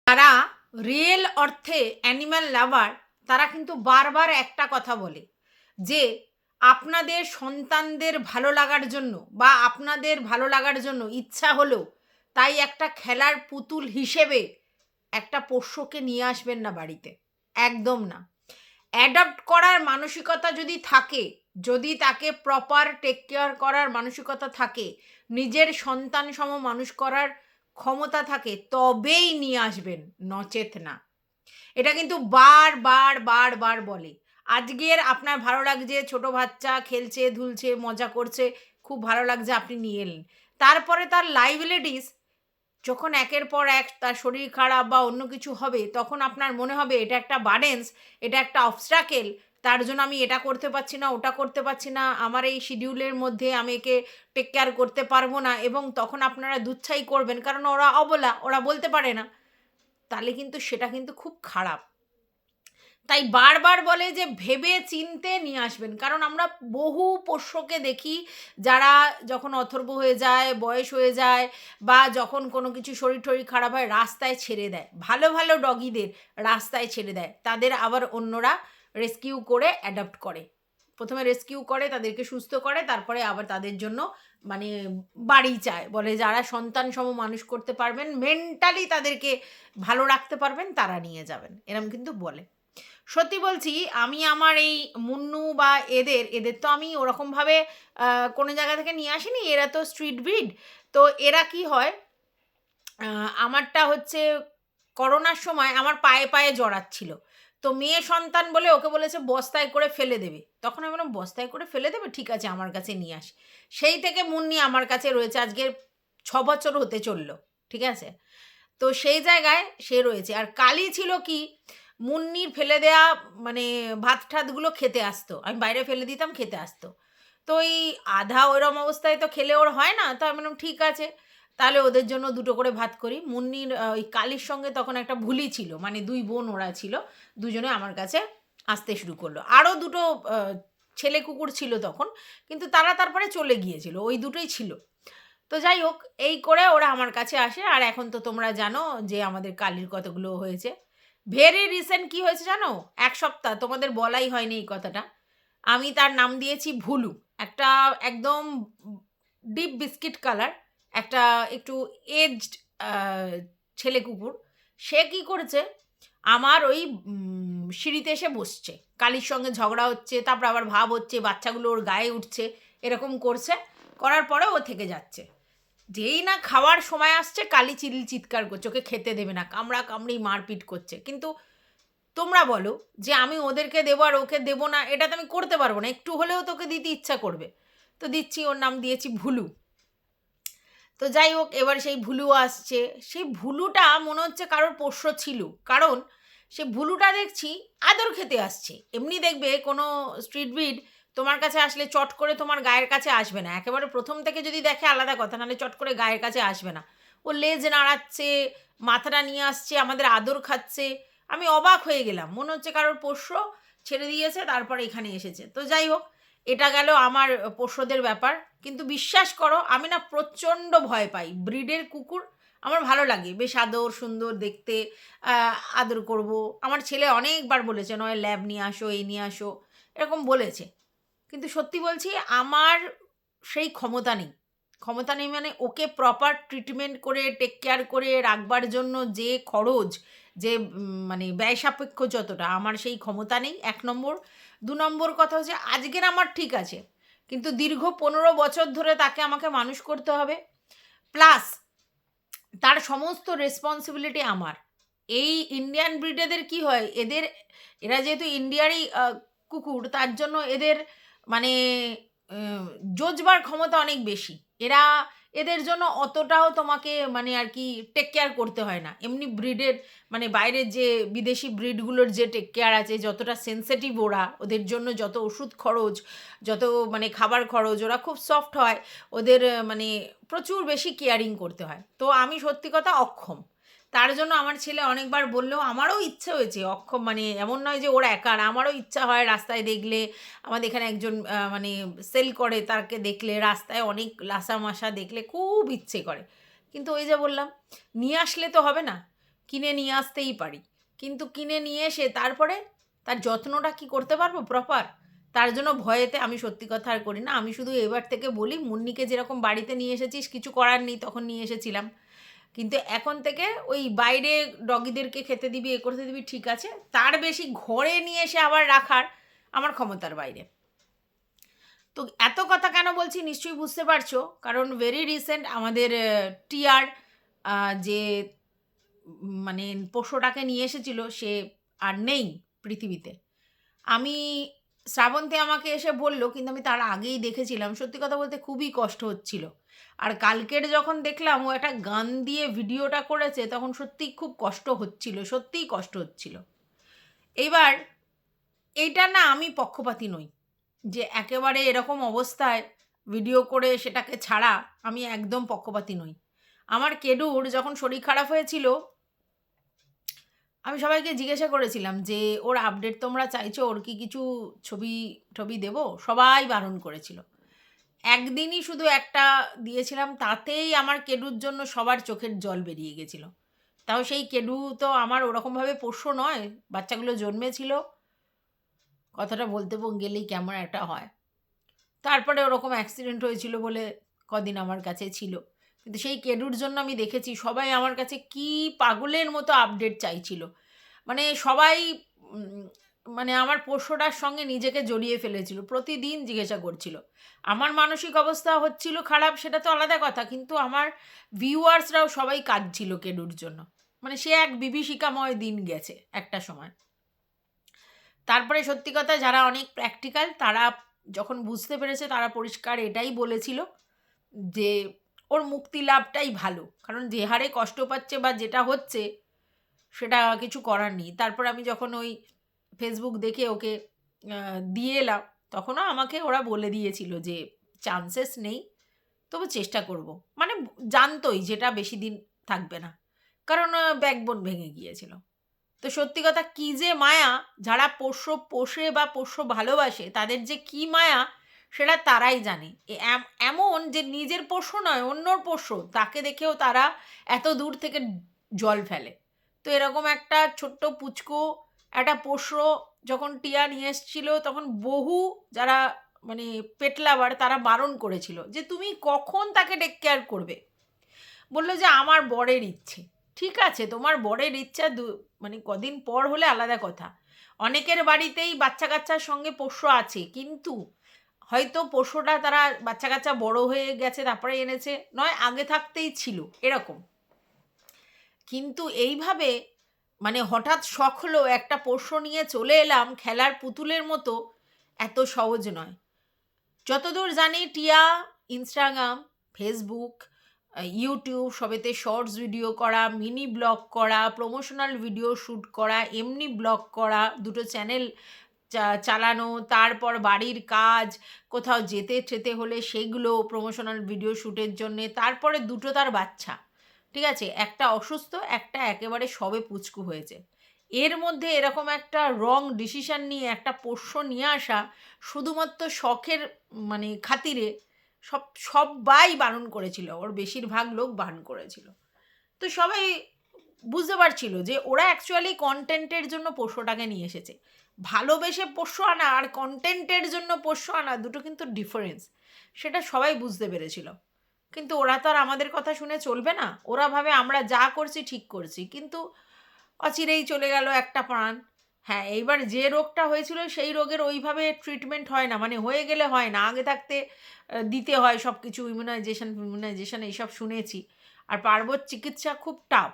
যারা রিয়েল অর্থে অ্যানিম্যাল লাভার তারা কিন্তু বারবার একটা কথা বলে যে আপনাদের সন্তানদের ভালো লাগার জন্য বা আপনাদের ভালো লাগার জন্য ইচ্ছা হলো তাই একটা খেলার পুতুল হিসেবে একটা পোষ্যকে নিয়ে আসবেন না বাড়িতে। একদম না। অ্যাডপ্ট করার মানসিকতা যদি থাকে, যদি তাকে প্রপার টেক কেয়ার করার মানসিকতা থাকে, নিজের সন্তান সম মানুষ করার ক্ষমতা থাকে, তবেই নিয়ে আসবেন, নচেত না। এটা কিন্তু বার বলে। আজকের আপনার ভালো লাগছে, ছোট বাচ্চা খেলছে ধুলছে মজা করছে, খুব ভালো লাগছে, আপনি নিয়ে এলেন। তারপরে তার লাইবিলিটিস যখন একের পর এক তার শরীর খারাপ বা অন্য কিছু হবে, তখন আপনার মনে হবে এটা একটা বার্ডেন্স, এটা একটা অবস্ট্রাকেল, তার জন্য আমি এটা করতে পারছি না, ওটা করতে পারছি না, আমার এই শিডিউলের মধ্যে আমি একে টেক কেয়ার করতে পারবো না, এবং তখন আপনারা দুচ্ছাই করবেন কারণ ওরা অবলা, ওরা বলতে পারে না। তাহলে কিন্তু সেটা কিন্তু খুব খারাপ। তাই বারবার বলে যে ভেবে চিনতে নিয়ে আসবেন, কারণ আমরা বহু পোষ্যকে দেখি যারা যখন অথর্ব হয়ে যায়, বয়স হয়ে যায়, বা যখন কোনো কিছু শরীর টরীর খারাপ হয় রাস্তায় ছেড়ে দেয়, ভালো ভালো ডগিদের রাস্তায় ছেড়ে দেয়, তাদের আবার অন্যরা রেস্কিউ করে অ্যাডপ্ট করে। প্রথমে রেস্কিউ করে, তাদেরকে সুস্থ করে, তারপরে আবার তাদের জন্য মানে বাড়ি চায়, বলে যারা সন্তান সম মানুষ করতে পারবেন, মেন্টালি তাদেরকে ভালো রাখতে পারবেন, তারা নিয়ে যাবেন, এরম কিন্তু বলে। সত্যি বলছি, আমি আমার এই মুন্নু বা এদের তো আমি ওরকমভাবে কোনো জায়গা থেকে নিয়ে আসিনি, এরা তো স্ট্রিট ব্রিড। তো এরা কি হয়, আমারটা হচ্ছে করোনার সময় আমার পায়ে পায়ে জড়াচ্ছিল, তো মেয়ে সন্তান বলে ওকে বলেছে বস্তায় করে ফেলে দেবে। তখন আমি বললাম বস্তায় করে ফেলে দেবে, ঠিক আছে আমার কাছে নিয়ে আসি। সেই থেকে মুন্নি আমার কাছে রয়েছে, আজকে 6 বছর হতে চললো, ঠিক আছে। তো সেই জায়গায় সে রয়েছে। আর কালি ছিল কি, মুন্নির ফেলে দেয়া মানে ভাত ঠাতগুলো খেতে আসতো, আমি বাইরে ফেলে দিতাম, খেতে আসতো। তো ওই আধা ওইরম অবস্থায় তো খেলে ওর হয় না, তো আমি বললাম ঠিক আছে, তাহলে ওদের জন্য দুটো করে ভাত করি। মুন্নির ওই কালির সঙ্গে তখন একটা ভুলি ছিল, মানে 2 বোন ওরা ছিল, দুজনে আমার কাছে আসতে শুরু করলো। আরও দুটো ছেলে কুকুর ছিল তখন, কিন্তু তারা তারপরে চলে গিয়েছিল, ওই দুটোই ছিল। তো যাই হোক, এই করে ওরা আমার কাছে আসে। আর এখন তো তোমরা জানো যে আমাদের কালির কতগুলো হয়েছে। ভেরি রিসেন্ট কি হয়েছে জানো, 1 সপ্তাহ, তোমাদের বলাই হয়নি এই কথাটা। আমি তার নাম দিয়েছি ভুলু। একটা একদম ডিপ বিস্কিট কালার, একটা একটু এজড ছেলে কুকুর। সে কি করেছে, আমার ওই সিঁড়িতে এসে বসছে, কালির সঙ্গে ঝগড়া হচ্ছে, তারপর আবার ভাব হচ্ছে, বাচ্চাগুলো ওর গায়ে উঠছে, এরকম করছে, করার পরে ও থেকে যাচ্ছে। যেই না খাওয়ার সময় আসছে, কালি চিৎকার করছে, ওকে খেতে দেবে না, কামড়া কামড়ি মারপিট করছে। কিন্তু তোমরা বলো যে আমি ওদেরকে দেবো আর ওকে দেবো না, এটা তো আমি করতে পারবো না, একটু হলেও তোকে দিতে ইচ্ছা করবে। তো দিচ্ছি, ওর নাম দিয়েছি ভুলু। তো যাই হোক, এবার সেই ভুলু আসছে, সেই ভুলুটা মনে হচ্ছে কারোর পোষ্য ছিল, কারণ সে ভুলুটা দেখছি আদর খেতে আসছে। এমনি দেখবে কোনো স্ট্রিট ব্রিড তোমার কাছে আসলে চট করে তোমার গায়ের কাছে আসবে না, একেবারে প্রথম থেকে যদি দেখে আলাদা কথা, নাহলে চট করে গায়ের কাছে আসবে না। ও লেজ নাড়াচ্ছে, মাথাটা নিয়ে আসছে, আমাদের আদর খাচ্ছে। আমি অবাক হয়ে গেলাম, মনে হচ্ছে কারোর পোষ্য ছেড়ে দিয়েছে তারপর এখানে এসেছে। তো যাই হোক, এটা গেল আমার পোষ্যদের ব্যাপার। কিন্তু বিশ্বাস করো, আমি না প্রচণ্ড ভয় পাই ব্রিডের কুকুর। আমার ভালো লাগে, বেশ আদর সুন্দর দেখতে, আদর করব। আমার ছেলে অনেকবার বলেছে নয় ল্যাব নিয়ে আসো, এই নিয়ে আসো, এরকম বলেছে। কিন্তু সত্যি বলছি, আমার সেই ক্ষমতা নেই। ক্ষমতা নেই মানে ওকে প্রপার ট্রিটমেন্ট করে টেক কেয়ার করে রাখবার জন্য যে খরচ, যে মানে ব্যয় সাপেক্ষ যতটা, আমার সেই ক্ষমতা নেই, 1 নম্বর। 2 নম্বর কথা হচ্ছে, আজকের আমার ঠিক আছে, কিন্তু দীর্ঘ 15 বছর ধরে তাকে আমাকে মানুষ করতে হবে, প্লাস তার সমস্ত রেসপন্সিবিলিটি আমার। এই ইন্ডিয়ান ব্রিডেদের কি হয়, এরা যেহেতু ইন্ডিয়ারই কুকুর, তার জন্য এদের মানে জোজবার ক্ষমতা অনেক বেশি। এদের জন্য অতটাও তোমাকে মানে আর কি টেক কেয়ার করতে হয় না। এমনি ব্রিডের মানে বাইরের যে বিদেশি ব্রিডগুলোর যে টেক কেয়ার আছে, যতটা সেনসিটিভ ওরা, ওদের জন্য যত ওষুধ খরচ, যত মানে খাবার খরচ, ওরা খুব সফট হয়, ওদের মানে প্রচুর বেশি কেয়ারিং করতে হয়। তো আমি সত্যি কথা অক্ষম। তার জন্য আমার ছেলে অনেকবার বললেও আমারও ইচ্ছে হয়েছে, অক্ষম মানে এমন নয় যে ওরা একার, আমারও ইচ্ছা হয় রাস্তায় দেখলে। আমাদের এখানে একজন মানে সেল করে, তাকে দেখলে রাস্তায় অনেক লাসা মাসা দেখলে খুব ইচ্ছে করে। কিন্তু ওই যে বললাম, নিয়ে আসলে তো হবে না। কিনে নিয়ে আসতেই পারি, কিন্তু কিনে নিয়ে এসে তারপরে তার যত্নটা কি করতে পারবো প্রপার? তার জন্য ভয়েতে আমি সত্যি কথা আর করি না। আমি শুধু এবার থেকে বলি, মুন্নিকে যেরকম বাড়িতে নিয়ে এসেছিস, কিছু করার নেই, তখন নিয়ে এসেছিলাম। কিন্তু এখন থেকে ওই বাইরে ডগিদেরকে খেতে দিবি, এ করতে দিবি, ঠিক আছে। তার বেশি ঘরে নিয়ে এসে আবার রাখার আমার ক্ষমতার বাইরে। তো এত কথা কেন বলছি নিশ্চয়ই বুঝতে পারছো, কারণ ভেরি রিসেন্ট আমাদের টিয়ার যে মানে পোষ্যটাকে নিয়ে এসেছিল, সে আর নেই পৃথিবীতে। আমি শ্রাবন্তী আমাকে এসে বলল, কিন্তু আমি তার আগেই দেখেছিলাম। সত্যি কথা বলতে খুবই কষ্ট হচ্ছিল। আর কালকের যখন দেখলাম ও একটা গান দিয়ে ভিডিওটা করেছে, তখন সত্যিই খুব কষ্ট হচ্ছিল, সত্যিই কষ্ট হচ্ছিল। এইবার এইটা না, আমি পক্ষপাতী নই যে একেবারে এরকম অবস্থায় ভিডিও করে সেটাকে ছাড়া, আমি একদম পক্ষপাতী নই। আমার কেডুর যখন শরীর খারাপ হয়েছিল, আমি সবাইকে জিজ্ঞাসা করেছিলাম যে ওর আপডেট তোমরা চাইছো, ওর কি কিছু ছবি টবি দেবো? সবাই বারণ করেছিল। একদিনই শুধু একটা দিয়েছিলাম, তাতেই আমার কেডুর জন্য সবার চোখের জল বেরিয়ে গেছিল। তাও সেই কেডু তো আমার ওরকমভাবে পোষ্য নয়, বাচ্চাগুলো জন্মেছিল, কথাটা বলতে গেলেই কেমন একটা হয়। তারপরে ওরকম অ্যাক্সিডেন্ট হয়েছিল বলে কদিন আমার কাছে ছিল। কিন্তু সেই কেডুর জন্য আমি দেখেছি সবাই আমার কাছে কি পাগলের মতো আপডেট চাইছিল। মানে সবাই উম, মানে আমার পোষ্যটার সঙ্গে নিজেকে জড়িয়ে ফেলেছিল, প্রতিদিন জিজ্ঞাসা করছিল। আমার মানসিক অবস্থা হচ্ছিল খারাপ, সেটা তো আলাদা কথা, কিন্তু আমার ভিউয়ার্সরাও সবাই কাঁদছিল কেডুর জন্য। মানে সে এক বিভীষিকাময় দিন গেছে একটা সময়। তারপরে সত্যি কথা, যারা অনেক প্র্যাকটিক্যাল তারা যখন বুঝতে পেরেছে, তারা পরিষ্কার এটাই বলেছিল যে ওর মুক্তি লাভটাই ভালো, কারণ যে হারে কষ্ট পাচ্ছে বা যেটা হচ্ছে সেটা কিছু করার নেই। তারপর আমি যখন ওই ফেসবুক দেখে ওকে দিয়ে এলাম, তখনও আমাকে ওরা বলে দিয়েছিল যে চান্সেস নেই, তবু চেষ্টা করব। মানে জানতোই যেটা বেশি দিন থাকবে না, কারণ ব্যাকবোন ভেঙে গিয়েছিল। তো সত্যি কথা, কী যে মায়া, যারা পোষ্য পোষে বা পোষ্য ভালোবাসে তাদের যে কী মায়া, সেটা তারাই জানে। এমন যে নিজের পোষ্য নয়, অন্যর পোষ্য, তাকে দেখেও তারা এত দূর থেকে জল ফেলে। তো এরকম একটা ছোট্ট পুচকু একটা পোষ্য যখন টিয়া নিয়ে এসেছিল, তখন বহু যারা মানে পেট লাভার তারা বারণ করেছিল যে তুমি কখন তাকে টেক কেয়ার করবে। বললো যে আমার বরের ইচ্ছে। ঠিক আছে, তোমার বরের ইচ্ছা মানে কদিন পর হলে আলাদা কথা। অনেকের বাড়িতেই বাচ্চা কাচ্চার সঙ্গে পোষ্য আছে, কিন্তু হয়তো পোষ্যটা তারা বাচ্চা কাচ্চা বড় হয়ে গেছে তারপরে এনেছে, নয় আগে থাকতেই ছিল এরকম। কিন্তু এইভাবে মানে হঠাৎ শখ হলো একটা পোষ্য নিয়ে চলে এলাম খেলার পুতুলের মতো, এত সহজ নয়। যতদূর জানি টিয়া ইনস্টাগ্রাম, ফেসবুক, ইউটিউব সবেতে শর্টস ভিডিও করা, মিনি ব্লগ করা, প্রমোশনাল ভিডিও শ্যুট করা, এমনি ব্লগ করা, দুটো চ্যানেল চালানো, তারপর বাড়ির কাজ, কোথাও যেতে টেতে হলে সেগুলো প্রমোশনাল ভিডিও শ্যুটের জন্যে, তারপরে দুটো তার বাচ্চা, ঠিক আছে, একটা অসুস্থ, একটা একেবারে সবে পুচকু হয়েছে। এর মধ্যে এরকম একটা রং ডিসিশন নিয়ে একটা পোষ্য নিয়ে আসা শুধুমাত্র শখের মানে খাতিরে, সবাই বারণ করেছিল, ওর বেশিরভাগ লোক বারণ করেছিল। তো সবাই বুঝতে পারছিল যে ওরা অ্যাকচুয়ালি কন্টেন্টের জন্য পোষ্যটাকে নিয়ে এসেছে। ভালোবেসে পোষ্য আনা আর কন্টেন্টের জন্য পোষ্য আনা দুটো কিন্তু ডিফারেন্স, সেটা সবাই বুঝতে পেরেছিল। কিন্তু ওরা তো আর আমাদের কথা শুনে চলবে না, ওরা ভাবে আমরা যা করছি ঠিক করছি, কিন্তু অচিরেই চলে গেল একটা প্রাণ। হ্যাঁ, এইবার যে রোগটা হয়েছিল সেই রোগের ওইভাবে ট্রিটমেন্ট হয় না, মানে হয়ে গেলে হয় না, আগে থাকতে দিতে হয় সব কিছু, ইমিউনাইজেশন এইসব শুনেছি। আর পার্বত চিকিৎসা খুব টাফ।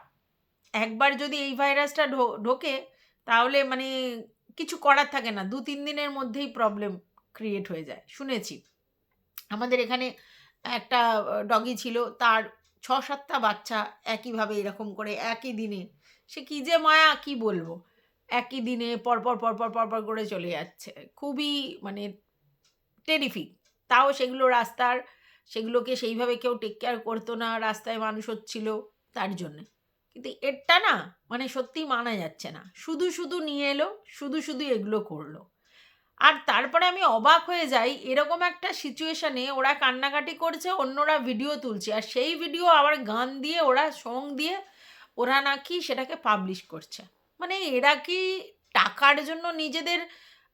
একবার যদি এই ভাইরাসটা ঢোকে, তাহলে মানে কিছু করার থাকে না, 2-3 দিনের মধ্যেই প্রবলেম ক্রিয়েট হয়ে যায় শুনেছি। আমাদের এখানে একটা ডগি ছিল, তার 6-7টা বাচ্চা একইভাবে এরকম করে একই দিনে, সে কী যে মায়া কি বলবো, একই দিনে পরপর পরপর পরপর করে চলে যাচ্ছে। খুবই মানে টেরিফিক। তাও সেগুলো রাস্তার, সেগুলোকে সেইভাবে কেউ টেক কেয়ার করতো না, রাস্তায় মানুষ হচ্ছিল তার জন্যে। কিন্তু এটা না, মানে সত্যিই মানা যাচ্ছে না, শুধু শুধু নিয়ে এলো, শুধু শুধু এগুলো করলো। আর তারপরে আমি অবাক হয়ে যাই, এরকম একটা সিচুয়েশনে ওরা কান্নাকাটি করছে, অন্যরা ভিডিও তুলছে, আর সেই ভিডিও আবার গান দিয়ে ওরা সং দিয়ে ওরা নাকি সেটাকে পাবলিশ করছে। মানে এরা কি টাকার জন্য নিজেদের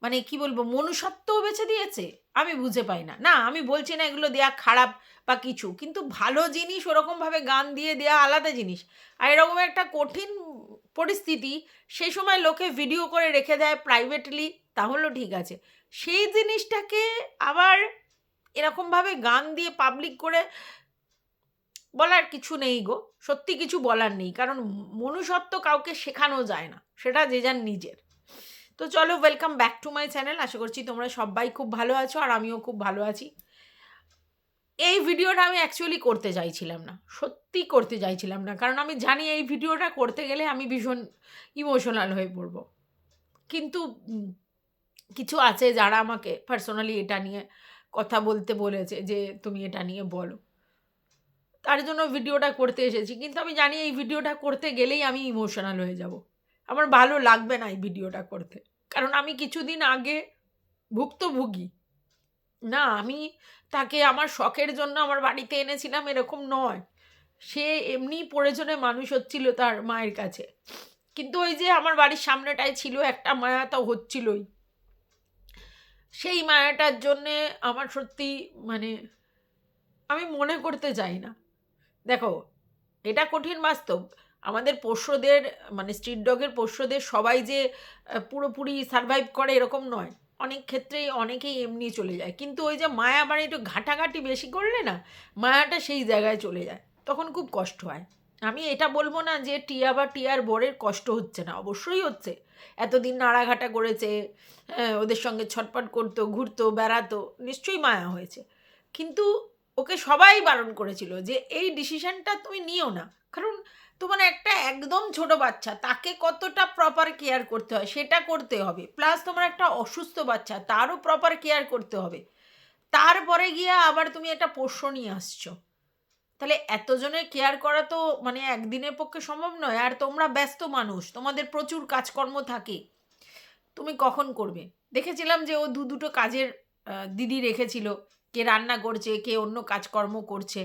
মানে কি বলবো মনুষ্যত্বও বেছে দিয়েছে? আমি বুঝে পাই না। না আমি বলছি না এগুলো দেয়া খারাপ বা কিছু, কিন্তু ভালো জিনিস ওরকমভাবে গান দিয়ে দেয়া আলাদা জিনিস। আর এরকম একটা কঠিন পরিস্থিতি সেই সময় লোকে ভিডিও করে রেখে দেয় প্রাইভেটলি, তাহলেও ঠিক আছে। সেই জিনিসটাকে আবার এরকমভাবে গান দিয়ে পাবলিক করে বলার কিছু নেই গো, সত্যি কিছু বলার নেই। কারণ মনুষ্যত্ব কাউকে শেখানো যায় না, সেটা যে যার নিজের। তো চলো, welcome back to my channel. আশা করছি তোমরা সবাই খুব ভালো আছো আর আমিও খুব ভালো আছি। এই ভিডিওটা আমি অ্যাকচুয়ালি করতে চাইছিলাম না, সত্যি করতে চাইছিলাম না, কারণ আমি জানি এই ভিডিওটা করতে গেলে আমি ভীষণ ইমোশনাল হয়ে পড়বো। কিন্তু কিছু আছে যারা আমাকে পার্সোনালি এটা নিয়ে কথা বলতে বলেছে যে তুমি এটা নিয়ে বলো, তার জন্য ভিডিওটা করতে এসেছি। কিন্তু আমি জানি এই ভিডিওটা করতে গেলেই আমি ইমোশনাল হয়ে যাব, আমার ভালো লাগবে না এই ভিডিওটা করতে। কারণ আমি কিছুদিন আগে ভুক্তভোগী না, আমি তাকে আমার শখের জন্য আমার বাড়িতে এনেছিলাম এরকম নয়, সে এমনি প্রয়োজনে মানুষ হচ্ছিল তার মায়ের কাছে। কিন্তু ওই যে আমার বাড়ির সামনেটায় ছিল একটা মায়া, তো হচ্ছিলই। সেই মায়াটার জন্যে আমার সত্যি মানে আমি মনে করতে চাই না। দেখো, এটা কঠিন বাস্তব। আমাদের পোষ্যদের মানে স্ট্রিট ডগের পোষ্যদের সবাই যে পুরোপুরি সারভাইভ করে এরকম নয়, অনেক ক্ষেত্রেই অনেকেই এমনি চলে যায়। কিন্তু ওই যে মায়া মানে একটু ঘাঁটাঘাঁটি বেশি করলে না, মায়াটা সেই জায়গায় চলে যায়, তখন খুব কষ্ট হয়। আমি এটা বলবো না যে টিয়া বা টিয়ার বরের কষ্ট হচ্ছে না, অবশ্যই হচ্ছে। এতদিন নাড়াঘাটা করেছে, ওদের সঙ্গে ছটপট করতো, ঘুরতো, বেড়াতো, নিশ্চয়ই মায়া হয়েছে। কিন্তু ওকে সবাই বারণ করেছিল যে এই ডিসিশনটা তুমি নিও না, কারণ তোমার একটা একদম ছোট বাচ্চা, তাকে কতটা প্রপার কেয়ার করতে হয় সেটা করতে হবে, প্লাস তোমার একটা অসুস্থ বাচ্চা তারও প্রপার কেয়ার করতে হবে। তারপরে গিয়ে আবার তুমি একটা পোষ্য নিয়ে আসছো, তাহলে এতজনের কেয়ার করা তো মানে একদিনের পক্ষে সম্ভব নয়। আর তোমরা ব্যস্ত মানুষ, তোমাদের প্রচুর কাজকর্ম থাকে, তুমি কখন করবে? দেখেছিলাম যে ও দুটো কাজের দিদি রেখেছিল, কে রান্না করছে, কে অন্য কাজকর্ম করছে।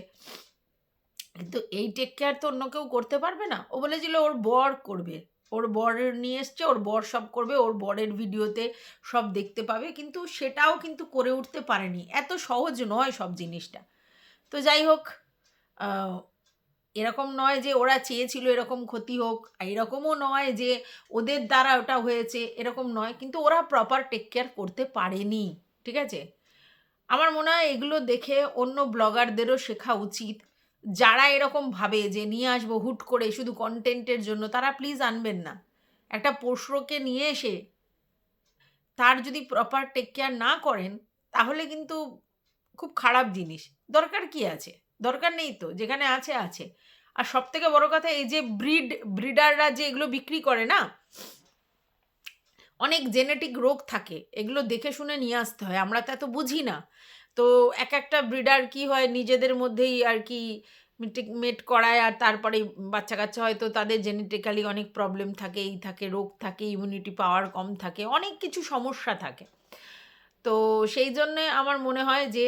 কিন্তু এই টেক কেয়ার তো অন্য কেউ করতে পারবে না। ও বলেছিল ওর বর করবে, ওর বর নিয়ে এসছে, ওর বর সব করবে, ওর বরের ভিডিওতে সব দেখতে পাবে। কিন্তু সেটাও কিন্তু করে উঠতে পারেনি, এত সহজ নয় সব জিনিসটা। তো যাই হোক, এরকম নয় যে ওরা চেয়েছিল এরকম ক্ষতি হোক, এরকমও নয় যে ওদের দ্বারা ওটা হয়েছে, এরকম নয়। কিন্তু ওরা প্রপার টেক কেয়ার করতে পারেনি, ঠিক আছে? আমার মনে হয় এগুলো দেখে অন্য ব্লগারদেরও শেখা উচিত। যারা এরকম ভাবে যে নিয়ে আসবো হুট করে শুধু কন্টেন্টের জন্য, তারা প্লিজ আনবেন না। একটা পশুকে নিয়ে এসে তার যদি প্রপার টেক কেয়ার না করেন, তাহলে কিন্তু খুব খারাপ জিনিস। দরকার কি আছে? দরকার নেই তো, যেখানে আছে আছে। আর সব থেকে বড় কথা, এই যে ব্রিডাররা যে এগুলো বিক্রি করে না, অনেক জেনেটিক রোগ থাকে, এগুলো দেখে শুনে নিয়ে আসতে হয়, আমরা তো এত বুঝি না। তো এক একটা ব্রিডার কি হয় নিজেদের মধ্যেই আর কি মেট করায়, আর তারপরে বাচ্চা কাচ্চা হয়তো তাদের জেনেটিক্যালি অনেক প্রবলেম থাকে, এই থাকে, রোগ থাকে, ইমিউনিটি পাওয়ার কম থাকে, অনেক কিছু সমস্যা থাকে। তো সেই জন্যে আমার মনে হয় যে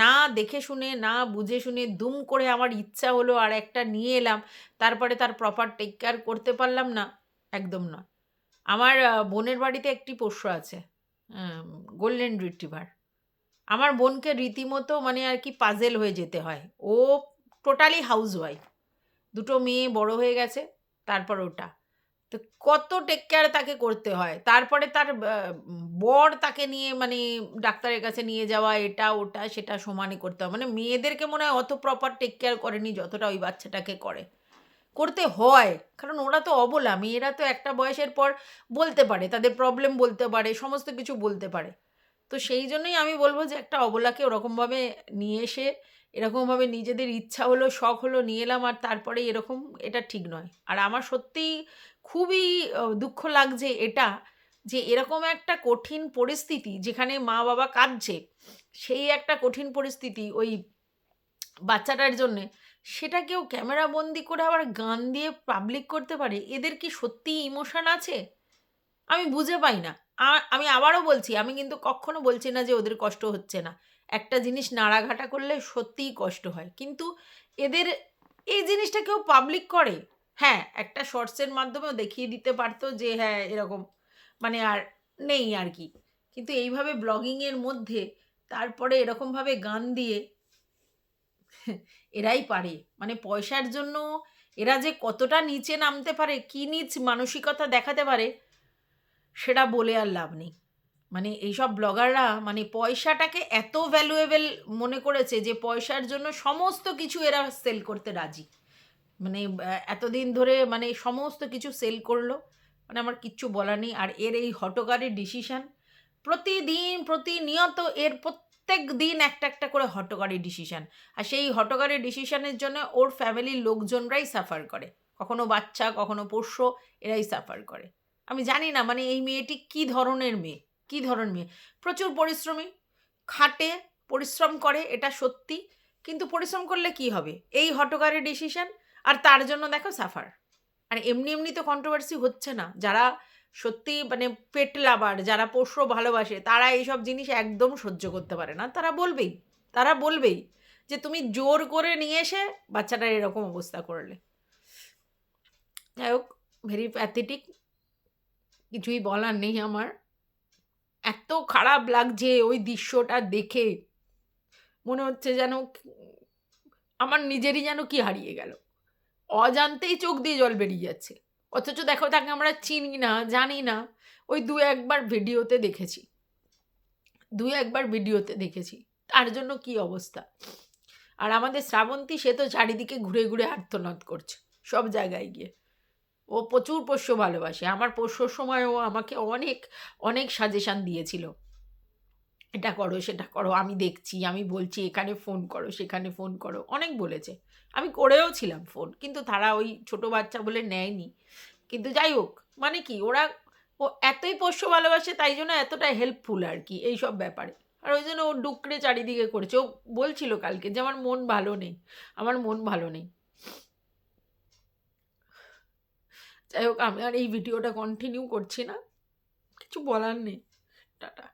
না দেখে শুনে, না বুঝে শুনে দুম করে আমার ইচ্ছা হলো আর একটা নিয়ে এলাম, তারপরে তার প্রপার টেক কেয়ার করতে পারলাম না, একদম নয়। আমার বোনের বাড়িতে একটি পোষ্য আছে, গোল্ডেন রিট্রিভার। আমার বোনকে রীতিমতো মানে আর কি পাজেল হয়ে যেতে হয়। ও টোটালি হাউসওয়াইফ, দুটো মেয়ে বড় হয়ে গেছে, তারপর ওটা। তো কত টেক কেয়ার তাকে করতে হয়। তারপরে তার বর তাকে নিয়ে মানে ডাক্তারের কাছে নিয়ে যাওয়া, এটা ওটা সেটা সমানে করতে হয়। মানে মেয়েদেরকে মনে হয় অত প্রপার টেক কেয়ার করেনি যতটা ওই বাচ্চাটাকে করে, করতে হয়। কারণ ওরা তো অবলা, মেয়েরা তো একটা বয়সের পর বলতে পারে, তাদের প্রবলেম বলতে পারে, সমস্ত কিছু বলতে পারে। তো সেই জন্যই আমি বলবো যে একটা অবলাকে ওরকমভাবে নিয়ে এসে এরকমভাবে নিজেদের ইচ্ছা হলো, শখ হলো, নিয়ে এলাম, আর তারপরে এরকম, এটা ঠিক নয়। আর আমার সত্যিই খুবই দুঃখ লাগছে এটা, যে এরকম একটা কঠিন পরিস্থিতি যেখানে মা বাবা কাঁদছে, সেই একটা কঠিন পরিস্থিতি ওই বাচ্চাটার জন্যে, সেটা কেউ ক্যামেরা বন্দি করে আবার গান দিয়ে পাবলিক করতে পারে। এদের কি সত্যিই ইমোশন আছে? আমি বুঝে পাই না। আমি আবারও বলছি, আমি কিন্তু কখনো বলছি না যে ওদের কষ্ট হচ্ছে না। একটা জিনিস নাড়াঘাটা করলে সত্যিই কষ্ট হয়। কিন্তু এদের এই জিনিসটা কেউ পাবলিক করে? হ্যাঁ, একটা শর্টসের মাধ্যমেও দেখিয়ে দিতে পারতো যে হ্যাঁ, এরকম মানে আর নেই আর কি। কিন্তু এইভাবে ব্লগিংয়ের মধ্যে তারপরে এরকমভাবে গান দিয়ে এরাই পারে। মানে পয়সার জন্য এরা যে কতটা নিচে নামতে পারে, কি নীচ মানসিকতা দেখাতে পারে, সেটা বলে আর লাভ নেই। মানে এইসব ব্লগাররা মানে পয়সাটাকে এত ভ্যালুয়েবল মনে করেছে যে পয়সার জন্য সমস্ত কিছু এরা সেল করতে রাজি। মানে এতদিন ধরে মানে সমস্ত কিছু সেল করলো। মানে আমার কিচ্ছু বলার নেই। আর এর এই হঠকারী ডিসিশন প্রতিদিন প্রতিনিয়ত এর প্রত্যেক দিন একটা একটা করে হঠকারী ডিসিশন। আর সেই হঠকারী ডিসিশনের জন্য ওর ফ্যামিলির লোকজনরাই সাফার করে। কখনো বাচ্চা, কখনো পোষ্য, এরাই সাফার করে। আমি জানি না মানে এই মেয়েটি কী ধরনের মেয়ে, কী ধরনের মেয়ে। প্রচুর পরিশ্রমী, খাটে, পরিশ্রম করে, এটা সত্যি। কিন্তু পরিশ্রম করলে কি হবে? এই হঠকারী ডিসিশন, আর তার জন্য দেখো সাফার। আর এমনি এমনি তো কন্ট্রোভার্সি হচ্ছে না। যারা সত্যি মানে পেট লাভার, যারা পোষ্য ভালোবাসে, তারা এইসব জিনিস একদম সহ্য করতে পারে না। তারা বলবেই, তারা বলবেই যে তুমি জোর করে নিয়ে এসে বাচ্চাটার এরকম অবস্থা করলে। যাই হোক, ভেরি প্যাথেটিক, কিছুই বলার নেই আমার। এত খারাপ লাগছে ওই দৃশ্যটা দেখে, মনে হচ্ছে যেন আমার নিজেরই যেন কি হারিয়ে গেল। অজান্তেই চোখ দিয়ে জল বেরিয়ে যাচ্ছে। অথচ দেখো তাকে আমরা চিনি না, জানি না। ওই ২-১ বার ভিডিওতে দেখেছি। ২-১ বার ভিডিওতে দেখেছি। তার জন্য কি অবস্থা। আর আমাদের শ্রাবন্তী, সে তো চারিদিকে ঘুরে ঘুরে আর্তনাদ করছে সব জায়গায় গিয়ে। ও প্রচুর পোষ্য ভালোবাসে। আমার পোষ্যর সময় ও আমাকে অনেক, অনেক সাজেশন দিয়েছিল। এটা করো, সেটা করো, আমি দেখছি, আমি বলছি, এখানে ফোন করো, সেখানে ফোন করো, অনেক বলেছে। আমি করেও ছিলাম ফোন, কিন্তু তারা ওই ছোট বাচ্চা বলে নেয়নি। কিন্তু যাই হোক, মানে কি ওরা, ও এতই পোষ্য ভালোবাসে তাই জন্য এতটা হেল্পফুল আর কি এইসব ব্যাপারে। আর ওই জন্য ও ডুকরে চারিদিকে করেছে। ও বলছিল কালকে যে আমার মন ভালো নেই, আমার মন ভালো নেই। যাই হোক, আমি আর এই ভিডিওটা কন্টিনিউ করছি না, কিছু বলার নেই। টাটা।